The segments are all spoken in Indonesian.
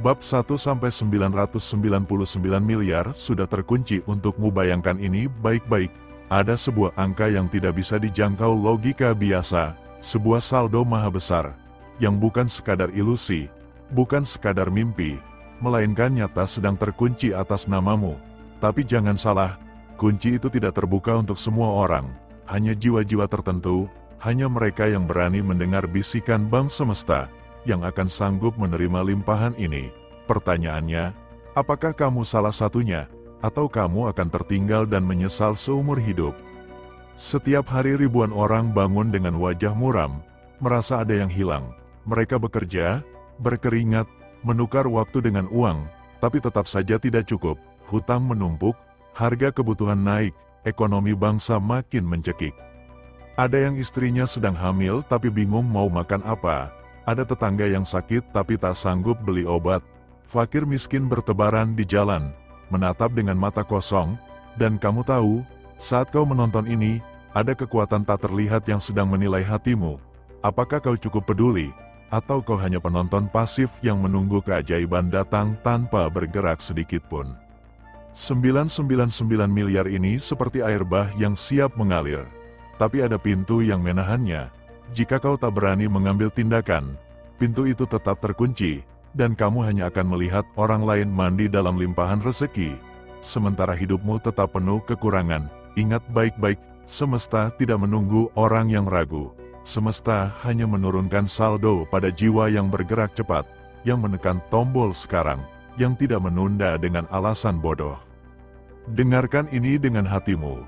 Bab 1-999 miliar sudah terkunci untukmu. Bayangkan ini baik-baik. Ada sebuah angka yang tidak bisa dijangkau logika biasa, sebuah saldo maha besar, yang bukan sekadar ilusi, bukan sekadar mimpi, melainkan nyata sedang terkunci atas namamu. Tapi jangan salah, kunci itu tidak terbuka untuk semua orang, hanya jiwa-jiwa tertentu, hanya mereka yang berani mendengar bisikan Bank Semesta, yang akan sanggup menerima limpahan ini. Pertanyaannya, apakah kamu salah satunya, atau kamu akan tertinggal dan menyesal seumur hidup? Setiap hari ribuan orang bangun dengan wajah muram, merasa ada yang hilang. Mereka bekerja, berkeringat, menukar waktu dengan uang, tapi tetap saja tidak cukup. Hutang menumpuk, harga kebutuhan naik, ekonomi bangsa makin mencekik. Ada yang istrinya sedang hamil tapi bingung mau makan apa. Ada tetangga yang sakit tapi tak sanggup beli obat. Fakir miskin bertebaran di jalan, menatap dengan mata kosong. Dan kamu tahu, saat kau menonton ini, ada kekuatan tak terlihat yang sedang menilai hatimu. Apakah kau cukup peduli, atau kau hanya penonton pasif yang menunggu keajaiban datang tanpa bergerak sedikitpun? 999 miliar ini seperti air bah yang siap mengalir. Tapi ada pintu yang menahannya. Jika kau tak berani mengambil tindakan, pintu itu tetap terkunci, dan kamu hanya akan melihat orang lain mandi dalam limpahan rezeki, sementara hidupmu tetap penuh kekurangan. Ingat baik-baik, semesta tidak menunggu orang yang ragu. Semesta hanya menurunkan saldo pada jiwa yang bergerak cepat, yang menekan tombol sekarang, yang tidak menunda dengan alasan bodoh. Dengarkan ini dengan hatimu.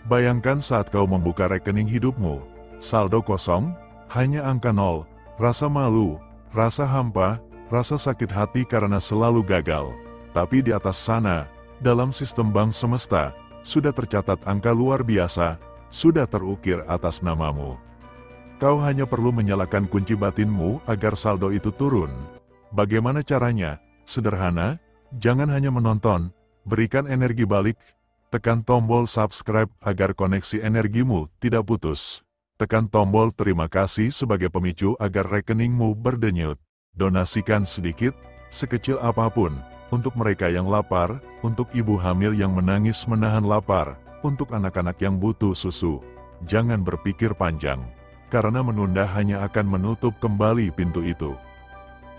Bayangkan saat kau membuka rekening hidupmu, saldo kosong, hanya angka nol, rasa malu, rasa hampa, rasa sakit hati karena selalu gagal. Tapi di atas sana, dalam sistem Bank Semesta, sudah tercatat angka luar biasa, sudah terukir atas namamu. Kau hanya perlu menyalakan kunci batinmu agar saldo itu turun. Bagaimana caranya? Sederhana, jangan hanya menonton, berikan energi balik. Tekan tombol subscribe agar koneksi energimu tidak putus. Tekan tombol terima kasih sebagai pemicu agar rekeningmu berdenyut. Donasikan sedikit, sekecil apapun, untuk mereka yang lapar, untuk ibu hamil yang menangis menahan lapar, untuk anak-anak yang butuh susu. Jangan berpikir panjang, karena menunda hanya akan menutup kembali pintu itu.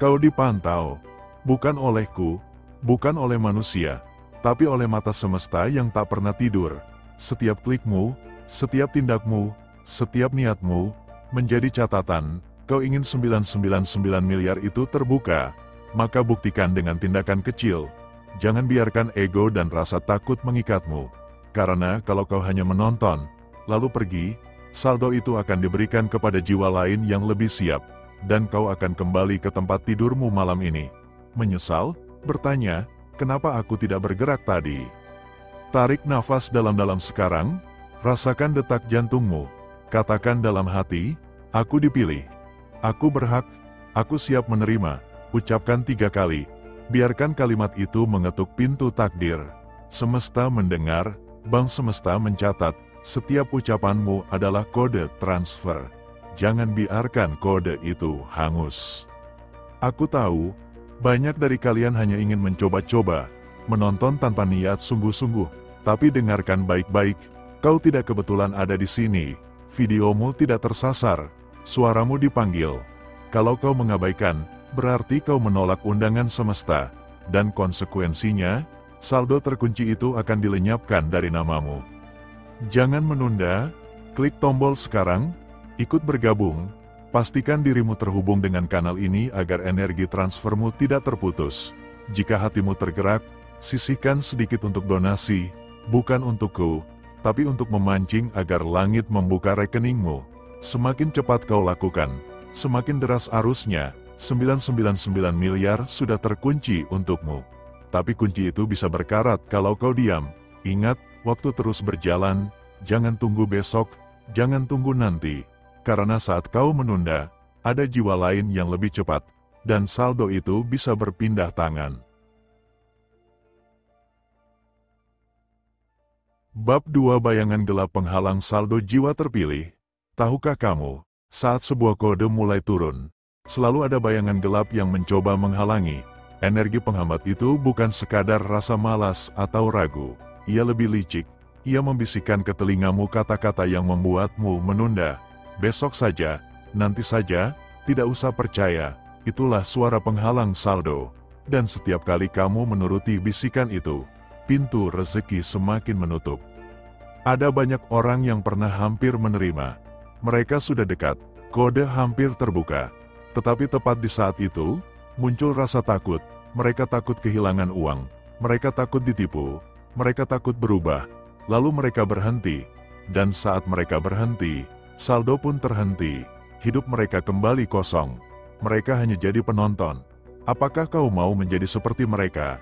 Kau dipantau, bukan olehku, bukan oleh manusia, tapi oleh mata semesta yang tak pernah tidur. Setiap klikmu, setiap tindakmu, setiap niatmu, menjadi catatan. Kau ingin 999 miliar itu terbuka, maka buktikan dengan tindakan kecil. Jangan biarkan ego dan rasa takut mengikatmu. Karena kalau kau hanya menonton, lalu pergi, saldo itu akan diberikan kepada jiwa lain yang lebih siap, dan kau akan kembali ke tempat tidurmu malam ini. Menyesal? Bertanya, kenapa aku tidak bergerak tadi? Tarik nafas dalam-dalam sekarang, rasakan detak jantungmu. Katakan dalam hati, aku dipilih. Aku berhak, aku siap menerima. Ucapkan 3 kali. Biarkan kalimat itu mengetuk pintu takdir. Semesta mendengar, Bank Semesta mencatat, setiap ucapanmu adalah kode transfer. Jangan biarkan kode itu hangus. Aku tahu, banyak dari kalian hanya ingin mencoba-coba, menonton tanpa niat sungguh-sungguh. Tapi dengarkan baik-baik, kau tidak kebetulan ada di sini. Videomu tidak tersasar. Suaramu dipanggil. Kalau kau mengabaikan, berarti kau menolak undangan semesta, dan konsekuensinya, saldo terkunci itu akan dilenyapkan dari namamu. Jangan menunda, klik tombol sekarang, ikut bergabung, pastikan dirimu terhubung dengan kanal ini agar energi transfermu tidak terputus. Jika hatimu tergerak, sisihkan sedikit untuk donasi, bukan untukku, tapi untuk memancing agar langit membuka rekeningmu. Semakin cepat kau lakukan, semakin deras arusnya. 999 miliar sudah terkunci untukmu. Tapi kunci itu bisa berkarat kalau kau diam. Ingat, waktu terus berjalan, jangan tunggu besok, jangan tunggu nanti. Karena saat kau menunda, ada jiwa lain yang lebih cepat, dan saldo itu bisa berpindah tangan. Bab 2 Bayangan gelap penghalang saldo jiwa terpilih. Tahukah kamu, saat sebuah kode mulai turun, selalu ada bayangan gelap yang mencoba menghalangi. Energi penghambat itu bukan sekadar rasa malas atau ragu. Ia lebih licik. Ia membisikkan ke telingamu kata-kata yang membuatmu menunda. Besok saja, nanti saja, tidak usah percaya. Itulah suara penghalang saldo. Dan setiap kali kamu menuruti bisikan itu, pintu rezeki semakin menutup. Ada banyak orang yang pernah hampir menerima. Mereka sudah dekat, kode hampir terbuka. Tetapi tepat di saat itu, muncul rasa takut. Mereka takut kehilangan uang. Mereka takut ditipu. Mereka takut berubah. Lalu mereka berhenti. Dan saat mereka berhenti, saldo pun terhenti. Hidup mereka kembali kosong. Mereka hanya jadi penonton. Apakah kau mau menjadi seperti mereka?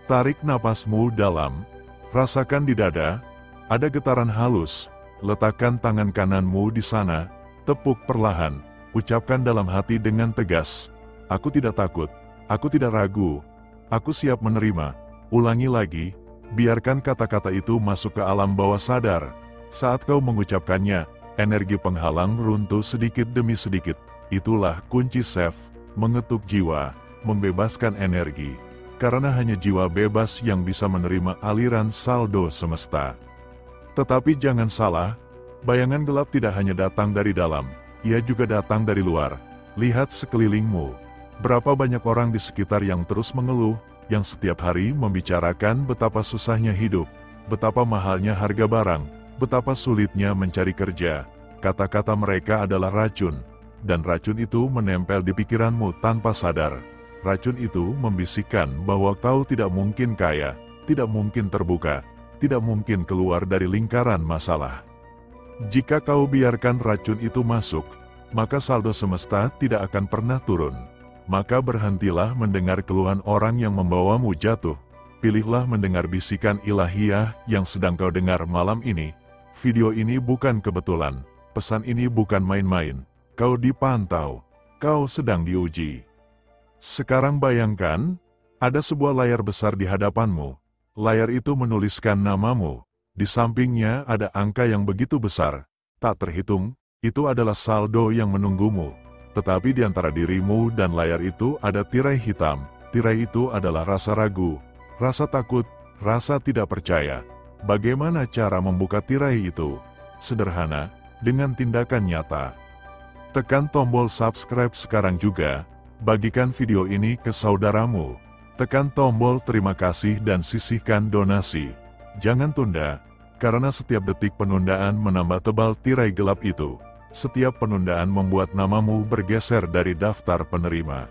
Tarik napasmu dalam. Rasakan di dada. Ada getaran halus. Letakkan tangan kananmu di sana. Tepuk perlahan. Ucapkan dalam hati dengan tegas. Aku tidak takut. Aku tidak ragu. Aku siap menerima. Ulangi lagi. Biarkan kata-kata itu masuk ke alam bawah sadar. Saat kau mengucapkannya, energi penghalang runtuh sedikit demi sedikit. Itulah kunci save, mengetuk jiwa, membebaskan energi. Karena hanya jiwa bebas yang bisa menerima aliran saldo semesta. Tetapi jangan salah, bayangan gelap tidak hanya datang dari dalam, ia juga datang dari luar. Lihat sekelilingmu. Berapa banyak orang di sekitar yang terus mengeluh, yang setiap hari membicarakan betapa susahnya hidup, betapa mahalnya harga barang, betapa sulitnya mencari kerja. Kata-kata mereka adalah racun, dan racun itu menempel di pikiranmu tanpa sadar. Racun itu membisikkan bahwa kau tidak mungkin kaya, tidak mungkin terbuka, tidak mungkin keluar dari lingkaran masalah. Jika kau biarkan racun itu masuk, maka saldo semesta tidak akan pernah turun. Maka berhentilah mendengar keluhan orang yang membawamu jatuh. Pilihlah mendengar bisikan ilahiyah yang sedang kau dengar malam ini. Video ini bukan kebetulan. Pesan ini bukan main-main. Kau dipantau. Kau sedang diuji. Sekarang bayangkan, ada sebuah layar besar di hadapanmu. Layar itu menuliskan namamu. Di sampingnya ada angka yang begitu besar, tak terhitung. Itu adalah saldo yang menunggumu. Tetapi di antara dirimu dan layar itu ada tirai hitam. Tirai itu adalah rasa ragu, rasa takut, rasa tidak percaya. Bagaimana cara membuka tirai itu? Sederhana, dengan tindakan nyata. Tekan tombol subscribe sekarang juga. Bagikan video ini ke saudaramu. Tekan tombol terima kasih dan sisihkan donasi. Jangan tunda, karena setiap detik penundaan menambah tebal tirai gelap itu. Setiap penundaan membuat namamu bergeser dari daftar penerima.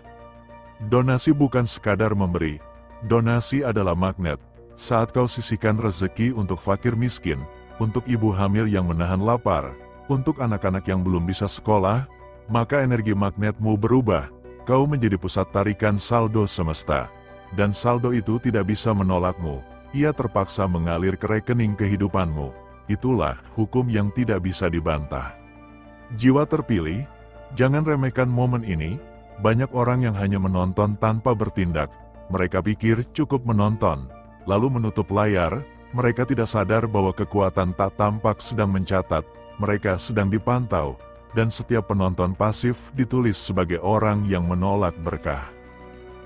Donasi bukan sekadar memberi. Donasi adalah magnet. Saat kau sisihkan rezeki untuk fakir miskin, untuk ibu hamil yang menahan lapar, untuk anak-anak yang belum bisa sekolah, maka energi magnetmu berubah. Kau menjadi pusat tarikan saldo semesta. Dan saldo itu tidak bisa menolakmu. Ia terpaksa mengalir ke rekening kehidupanmu. Itulah hukum yang tidak bisa dibantah. Jiwa terpilih, jangan remehkan momen ini. Banyak orang yang hanya menonton tanpa bertindak. Mereka pikir cukup menonton, lalu menutup layar. Mereka tidak sadar bahwa kekuatan tak tampak sedang mencatat. Mereka sedang dipantau, dan setiap penonton pasif ditulis sebagai orang yang menolak berkah.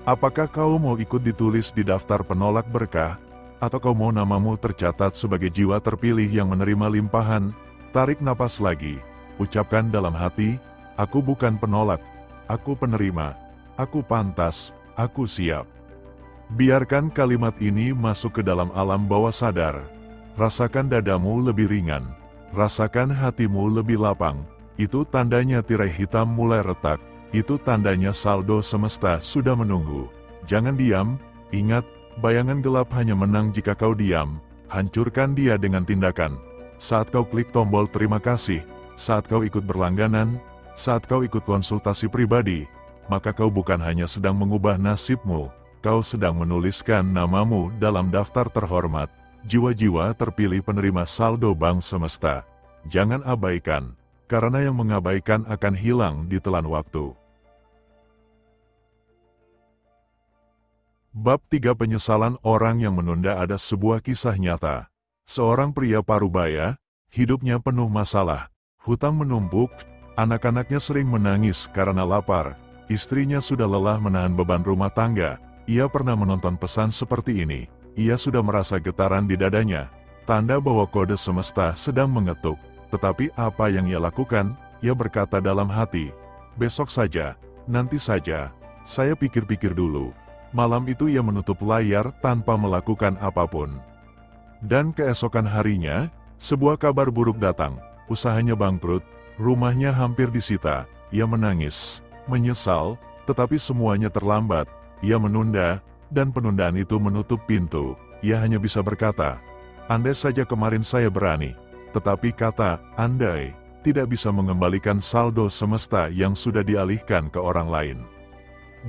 Apakah kau mau ikut ditulis di daftar penolak berkah? Atau kau mau namamu tercatat sebagai jiwa terpilih yang menerima limpahan? Tarik napas lagi. Ucapkan dalam hati, aku bukan penolak, aku penerima, aku pantas, aku siap. Biarkan kalimat ini masuk ke dalam alam bawah sadar. Rasakan dadamu lebih ringan. Rasakan hatimu lebih lapang. Itu tandanya tirai hitam mulai retak. Itu tandanya saldo semesta sudah menunggu. Jangan diam, ingat, bayangan gelap hanya menang jika kau diam. Hancurkan dia dengan tindakan. Saat kau klik tombol terima kasih, saat kau ikut berlangganan, saat kau ikut konsultasi pribadi, maka kau bukan hanya sedang mengubah nasibmu, kau sedang menuliskan namamu dalam daftar terhormat, jiwa-jiwa terpilih penerima saldo bank semesta. Jangan abaikan, karena yang mengabaikan akan hilang di telan waktu. Bab 3 Penyesalan Orang yang Menunda. Ada sebuah kisah nyata. Seorang pria parubaya, hidupnya penuh masalah. Hutang menumpuk, anak-anaknya sering menangis karena lapar, istrinya sudah lelah menahan beban rumah tangga, Ia pernah menonton pesan seperti ini. Ia sudah merasa getaran di dadanya, tanda bahwa kode semesta sedang mengetuk. Tetapi apa yang ia lakukan? Ia berkata dalam hati, besok saja, nanti saja, saya pikir-pikir dulu. Malam itu ia menutup layar tanpa melakukan apapun. Dan keesokan harinya, sebuah kabar buruk datang. Usahanya bangkrut, rumahnya hampir disita. Ia menangis, menyesal, tetapi semuanya terlambat. Ia menunda, dan penundaan itu menutup pintu. Ia hanya bisa berkata, andai saja kemarin saya berani. Tetapi kata, andai, tidak bisa mengembalikan saldo semesta yang sudah dialihkan ke orang lain.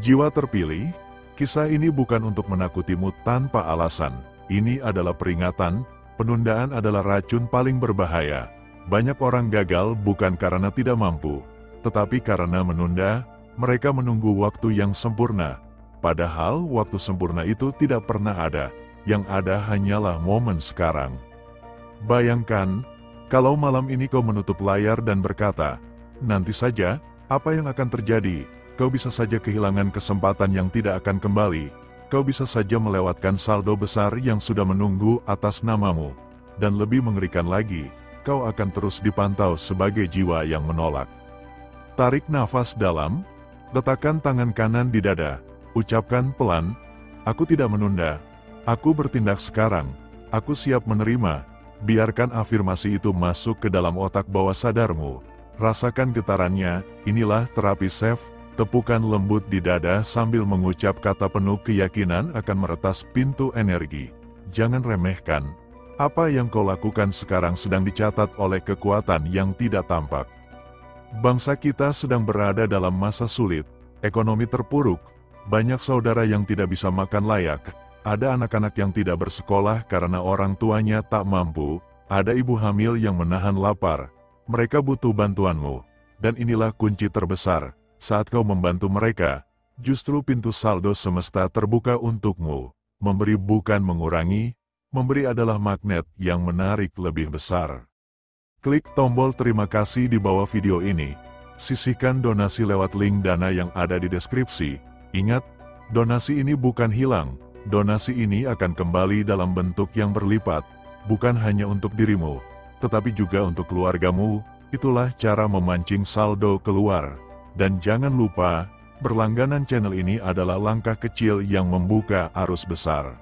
Jiwa terpilih, kisah ini bukan untuk menakutimu tanpa alasan. Ini adalah peringatan, penundaan adalah racun paling berbahaya. Banyak orang gagal bukan karena tidak mampu, tetapi karena menunda. Mereka menunggu waktu yang sempurna. Padahal waktu sempurna itu tidak pernah ada. Yang ada hanyalah momen sekarang. Bayangkan, kalau malam ini kau menutup layar dan berkata, nanti saja, apa yang akan terjadi? Kau bisa saja kehilangan kesempatan yang tidak akan kembali. Kau bisa saja melewatkan saldo besar yang sudah menunggu atas namamu. Dan lebih mengerikan lagi, kau akan terus dipantau sebagai jiwa yang menolak. Tarik nafas dalam, letakkan tangan kanan di dada, ucapkan pelan, aku tidak menunda, aku bertindak sekarang, aku siap menerima. Biarkan afirmasi itu masuk ke dalam otak bawah sadarmu. Rasakan getarannya, inilah terapi safe. Tepukan lembut di dada sambil mengucap kata penuh keyakinan akan meretas pintu energi. Jangan remehkan. Apa yang kau lakukan sekarang sedang dicatat oleh kekuatan yang tidak tampak. Bangsa kita sedang berada dalam masa sulit. Ekonomi terpuruk. Banyak saudara yang tidak bisa makan layak. Ada anak-anak yang tidak bersekolah karena orang tuanya tak mampu. Ada ibu hamil yang menahan lapar. Mereka butuh bantuanmu. Dan inilah kunci terbesar. Saat kau membantu mereka, justru pintu saldo semesta terbuka untukmu. Memberi bukan mengurangi, memberi adalah magnet yang menarik lebih besar. Klik tombol terima kasih di bawah video ini. Sisihkan donasi lewat link Dana yang ada di deskripsi. Ingat, donasi ini bukan hilang. Donasi ini akan kembali dalam bentuk yang berlipat. Bukan hanya untuk dirimu, tetapi juga untuk keluargamu. Itulah cara memancing saldo keluar. Dan jangan lupa, berlangganan channel ini adalah langkah kecil yang membuka arus besar.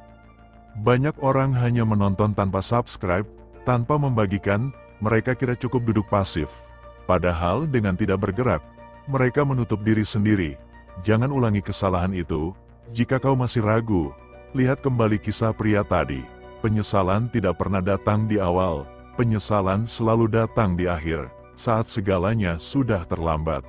Banyak orang hanya menonton tanpa subscribe, tanpa membagikan, mereka kira cukup duduk pasif. Padahal dengan tidak bergerak, mereka menutup diri sendiri. Jangan ulangi kesalahan itu. Jika kau masih ragu, lihat kembali kisah pria tadi. Penyesalan tidak pernah datang di awal, penyesalan selalu datang di akhir, saat segalanya sudah terlambat.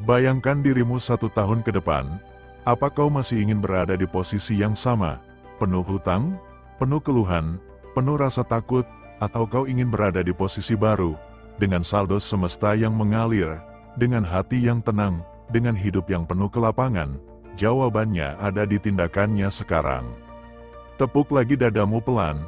Bayangkan dirimu 1 tahun ke depan, apa kau masih ingin berada di posisi yang sama? Penuh hutang, penuh keluhan, penuh rasa takut, atau kau ingin berada di posisi baru, dengan saldo semesta yang mengalir, dengan hati yang tenang, dengan hidup yang penuh kelapangan? Jawabannya ada di tindakannya sekarang. Tepuk lagi dadamu pelan,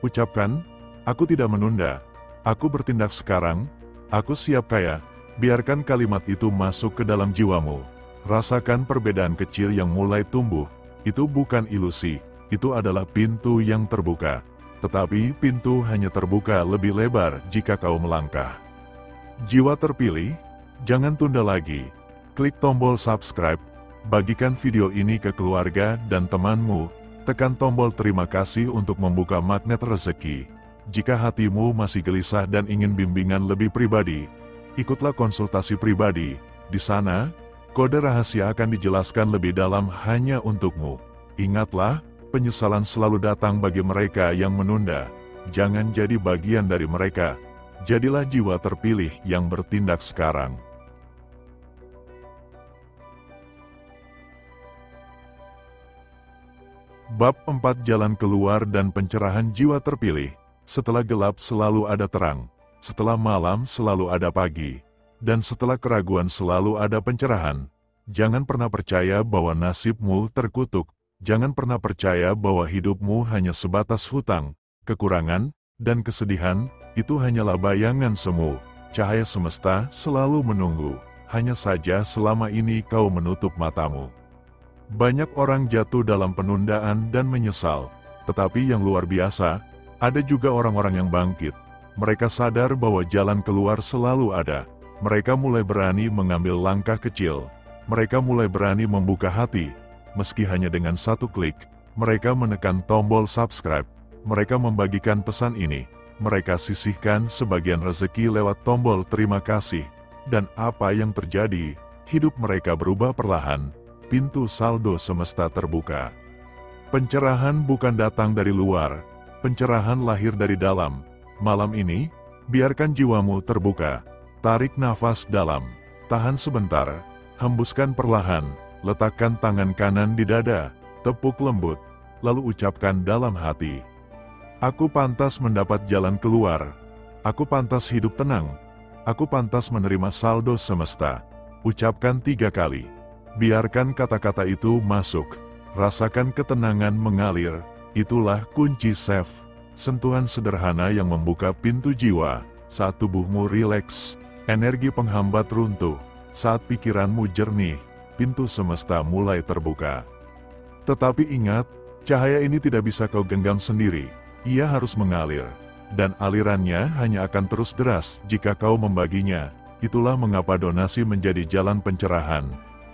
ucapkan, aku tidak menunda, aku bertindak sekarang, aku siap kaya. Biarkan kalimat itu masuk ke dalam jiwamu. Rasakan perbedaan kecil yang mulai tumbuh. Itu bukan ilusi, itu adalah pintu yang terbuka. Tetapi pintu hanya terbuka lebih lebar jika kau melangkah. Jiwa terpilih, jangan tunda lagi. Klik tombol subscribe, bagikan video ini ke keluarga dan temanmu. Tekan tombol terima kasih untuk membuka magnet rezeki. Jika hatimu masih gelisah dan ingin bimbingan lebih pribadi, ikutlah konsultasi pribadi. Di sana, kode rahasia akan dijelaskan lebih dalam hanya untukmu. Ingatlah, penyesalan selalu datang bagi mereka yang menunda. Jangan jadi bagian dari mereka. Jadilah jiwa terpilih yang bertindak sekarang. Bab 4 Jalan Keluar dan Pencerahan Jiwa Terpilih. Setelah gelap selalu ada terang. Setelah malam selalu ada pagi, dan setelah keraguan selalu ada pencerahan. Jangan pernah percaya bahwa nasibmu terkutuk, jangan pernah percaya bahwa hidupmu hanya sebatas hutang, kekurangan, dan kesedihan. Itu hanyalah bayangan semu. Cahaya semesta selalu menunggu, hanya saja selama ini kau menutup matamu. Banyak orang jatuh dalam penundaan dan menyesal. Tetapi yang luar biasa, ada juga orang-orang yang bangkit. Mereka sadar bahwa jalan keluar selalu ada. Mereka mulai berani mengambil langkah kecil. Mereka mulai berani membuka hati. Meski hanya dengan satu klik, mereka menekan tombol subscribe. Mereka membagikan pesan ini. Mereka sisihkan sebagian rezeki lewat tombol terima kasih. Dan apa yang terjadi? Hidup mereka berubah perlahan. Pintu saldo semesta terbuka. Pencerahan bukan datang dari luar. Pencerahan lahir dari dalam. Malam ini, biarkan jiwamu terbuka. Tarik nafas dalam. Tahan sebentar. Hembuskan perlahan. Letakkan tangan kanan di dada. Tepuk lembut. Lalu ucapkan dalam hati. Aku pantas mendapat jalan keluar. Aku pantas hidup tenang. Aku pantas menerima saldo semesta. Ucapkan 3 kali. Biarkan kata-kata itu masuk. Rasakan ketenangan mengalir. Itulah kunci save. Sentuhan sederhana yang membuka pintu jiwa. Saat tubuhmu rileks, energi penghambat runtuh. Saat pikiranmu jernih, pintu semesta mulai terbuka. Tetapi ingat, cahaya ini tidak bisa kau genggam sendiri. Ia harus mengalir. Dan alirannya hanya akan terus deras jika kau membaginya. Itulah mengapa donasi menjadi jalan pencerahan.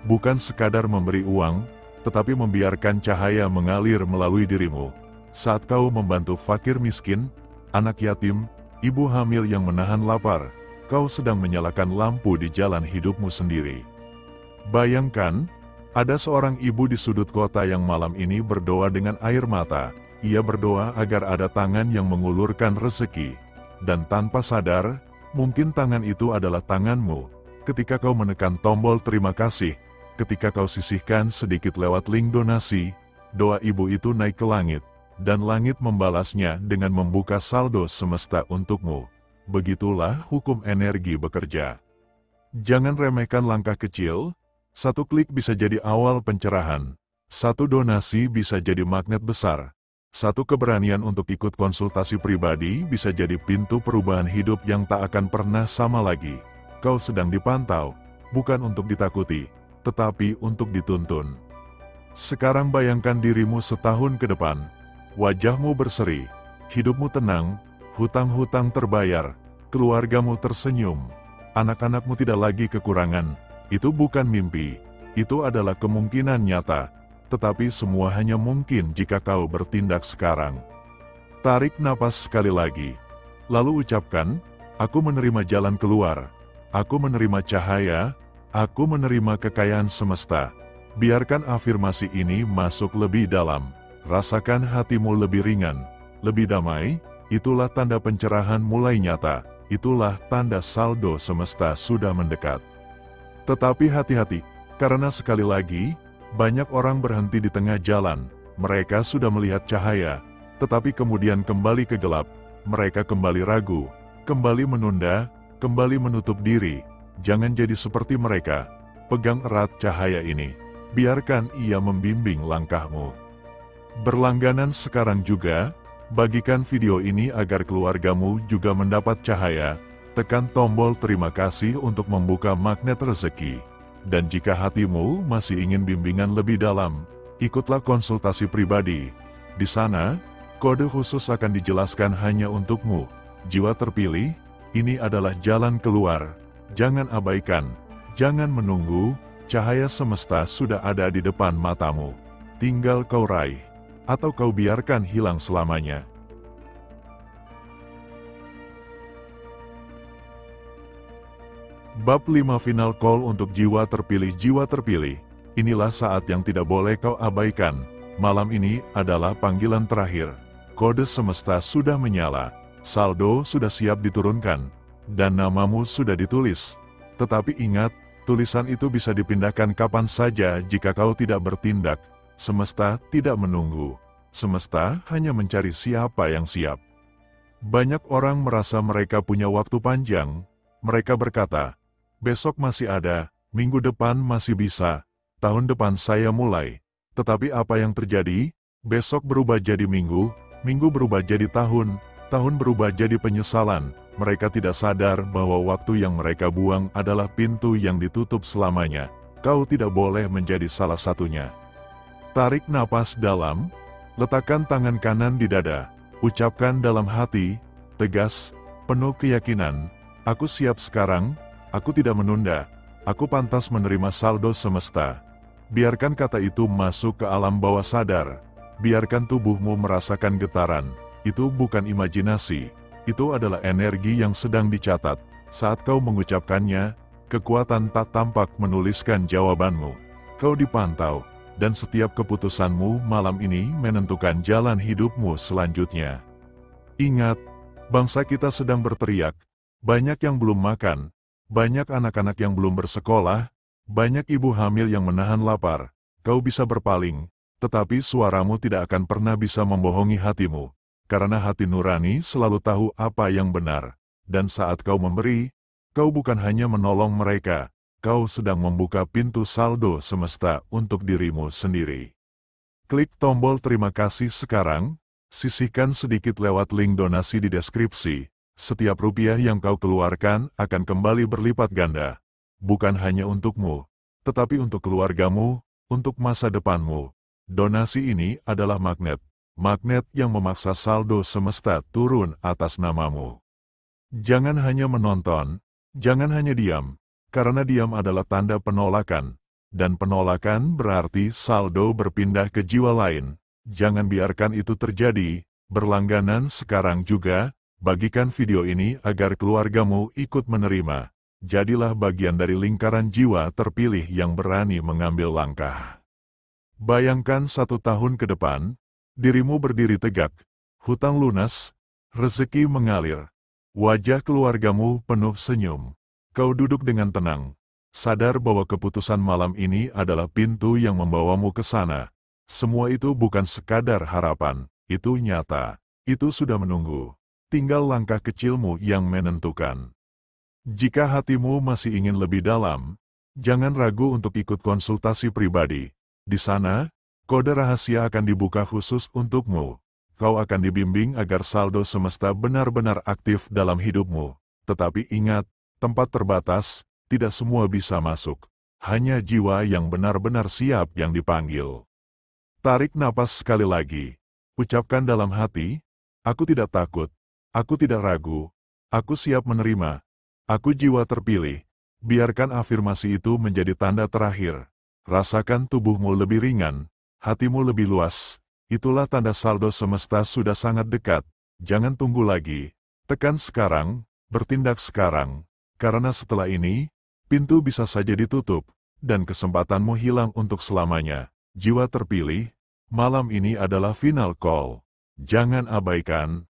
Bukan sekadar memberi uang, tetapi membiarkan cahaya mengalir melalui dirimu. Saat kau membantu fakir miskin, anak yatim, ibu hamil yang menahan lapar, kau sedang menyalakan lampu di jalan hidupmu sendiri. Bayangkan, ada seorang ibu di sudut kota yang malam ini berdoa dengan air mata. Ia berdoa agar ada tangan yang mengulurkan rezeki. Dan tanpa sadar, mungkin tangan itu adalah tanganmu. Ketika kau menekan tombol terima kasih, ketika kau sisihkan sedikit lewat link donasi, doa ibu itu naik ke langit, dan langit membalasnya dengan membuka saldo semesta untukmu. Begitulah hukum energi bekerja. Jangan remehkan langkah kecil. Satu klik bisa jadi awal pencerahan. Satu donasi bisa jadi magnet besar. Satu keberanian untuk ikut konsultasi pribadi bisa jadi pintu perubahan hidup yang tak akan pernah sama lagi. Kau sedang dipantau, bukan untuk ditakuti, tetapi untuk dituntun. Sekarang bayangkan dirimu setahun ke depan. Wajahmu berseri, hidupmu tenang, hutang-hutang terbayar, keluargamu tersenyum, anak-anakmu tidak lagi kekurangan. Itu bukan mimpi, itu adalah kemungkinan nyata. Tetapi semua hanya mungkin jika kau bertindak sekarang. Tarik napas sekali lagi. Lalu ucapkan, aku menerima jalan keluar. Aku menerima cahaya. Aku menerima kekayaan semesta. Biarkan afirmasi ini masuk lebih dalam. Rasakan hatimu lebih ringan, lebih damai. Itulah tanda pencerahan mulai nyata. Itulah tanda saldo semesta sudah mendekat. Tetapi hati-hati, karena sekali lagi, banyak orang berhenti di tengah jalan. Mereka sudah melihat cahaya, tetapi kemudian kembali ke gelap. Mereka kembali ragu, kembali menunda, kembali menutup diri. Jangan jadi seperti mereka. Pegang erat cahaya ini. Biarkan ia membimbing langkahmu. Berlangganan sekarang juga, bagikan video ini agar keluargamu juga mendapat cahaya. Tekan tombol terima kasih untuk membuka magnet rezeki. Dan jika hatimu masih ingin bimbingan lebih dalam, ikutlah konsultasi pribadi. Di sana, kode khusus akan dijelaskan hanya untukmu. Jiwa terpilih, ini adalah jalan keluar. Jangan abaikan, jangan menunggu, cahaya semesta sudah ada di depan matamu. Tinggal kau raih, atau kau biarkan hilang selamanya. Bab 5 Final Call untuk jiwa terpilih. Jiwa terpilih, inilah saat yang tidak boleh kau abaikan. Malam ini adalah panggilan terakhir. Kode semesta sudah menyala, saldo sudah siap diturunkan, dan namamu sudah ditulis. Tetapi ingat, tulisan itu bisa dipindahkan kapan saja jika kau tidak bertindak. Semesta tidak menunggu. Semesta hanya mencari siapa yang siap. Banyak orang merasa mereka punya waktu panjang. Mereka berkata, besok masih ada, minggu depan masih bisa, tahun depan saya mulai. Tetapi apa yang terjadi? Besok berubah jadi minggu, minggu berubah jadi tahun berubah jadi penyesalan. Mereka tidak sadar bahwa waktu yang mereka buang adalah pintu yang ditutup selamanya. Kau tidak boleh menjadi salah satunya. Tarik napas dalam, letakkan tangan kanan di dada, ucapkan dalam hati, tegas, penuh keyakinan, aku siap sekarang, aku tidak menunda, aku pantas menerima saldo semesta. Biarkan kata itu masuk ke alam bawah sadar, biarkan tubuhmu merasakan getaran, itu bukan imajinasi, itu adalah energi yang sedang dicatat. Saat kau mengucapkannya, kekuatan tak tampak menuliskan jawabanmu. Kau dipantau, dan setiap keputusanmu malam ini menentukan jalan hidupmu selanjutnya. Ingat, bangsa kita sedang berteriak, banyak yang belum makan, banyak anak-anak yang belum bersekolah, banyak ibu hamil yang menahan lapar. Kau bisa berpaling, tetapi suaramu tidak akan pernah bisa membohongi hatimu, karena hati nurani selalu tahu apa yang benar. Dan saat kau memberi, kau bukan hanya menolong mereka, kau sedang membuka pintu saldo semesta untuk dirimu sendiri. Klik tombol terima kasih sekarang, sisihkan sedikit lewat link donasi di deskripsi. Setiap rupiah yang kau keluarkan akan kembali berlipat ganda. Bukan hanya untukmu, tetapi untuk keluargamu, untuk masa depanmu. Donasi ini adalah magnet yang memaksa saldo semesta turun atas namamu. Jangan hanya menonton, jangan hanya diam, karena diam adalah tanda penolakan, dan penolakan berarti saldo berpindah ke jiwa lain. Jangan biarkan itu terjadi, berlangganan sekarang juga, bagikan video ini agar keluargamu ikut menerima. Jadilah bagian dari lingkaran jiwa terpilih yang berani mengambil langkah. Bayangkan 1 tahun ke depan, dirimu berdiri tegak, hutang lunas, rezeki mengalir. Wajah keluargamu penuh senyum. Kau duduk dengan tenang, sadar bahwa keputusan malam ini adalah pintu yang membawamu ke sana. Semua itu bukan sekadar harapan, itu nyata, itu sudah menunggu. Tinggal langkah kecilmu yang menentukan. Jika hatimu masih ingin lebih dalam, jangan ragu untuk ikut konsultasi pribadi. Di sana, kode rahasia akan dibuka khusus untukmu. Kau akan dibimbing agar saldo semesta benar-benar aktif dalam hidupmu. Tetapi ingat, tempat terbatas, tidak semua bisa masuk. Hanya jiwa yang benar-benar siap yang dipanggil. Tarik napas sekali lagi. Ucapkan dalam hati, aku tidak takut, aku tidak ragu, aku siap menerima, aku jiwa terpilih. Biarkan afirmasi itu menjadi tanda terakhir. Rasakan tubuhmu lebih ringan, hatimu lebih luas. Itulah tanda saldo semesta sudah sangat dekat. Jangan tunggu lagi. Tekan sekarang, bertindak sekarang. Karena setelah ini, pintu bisa saja ditutup, dan kesempatanmu hilang untuk selamanya. Jiwa terpilih, malam ini adalah final call. Jangan abaikan,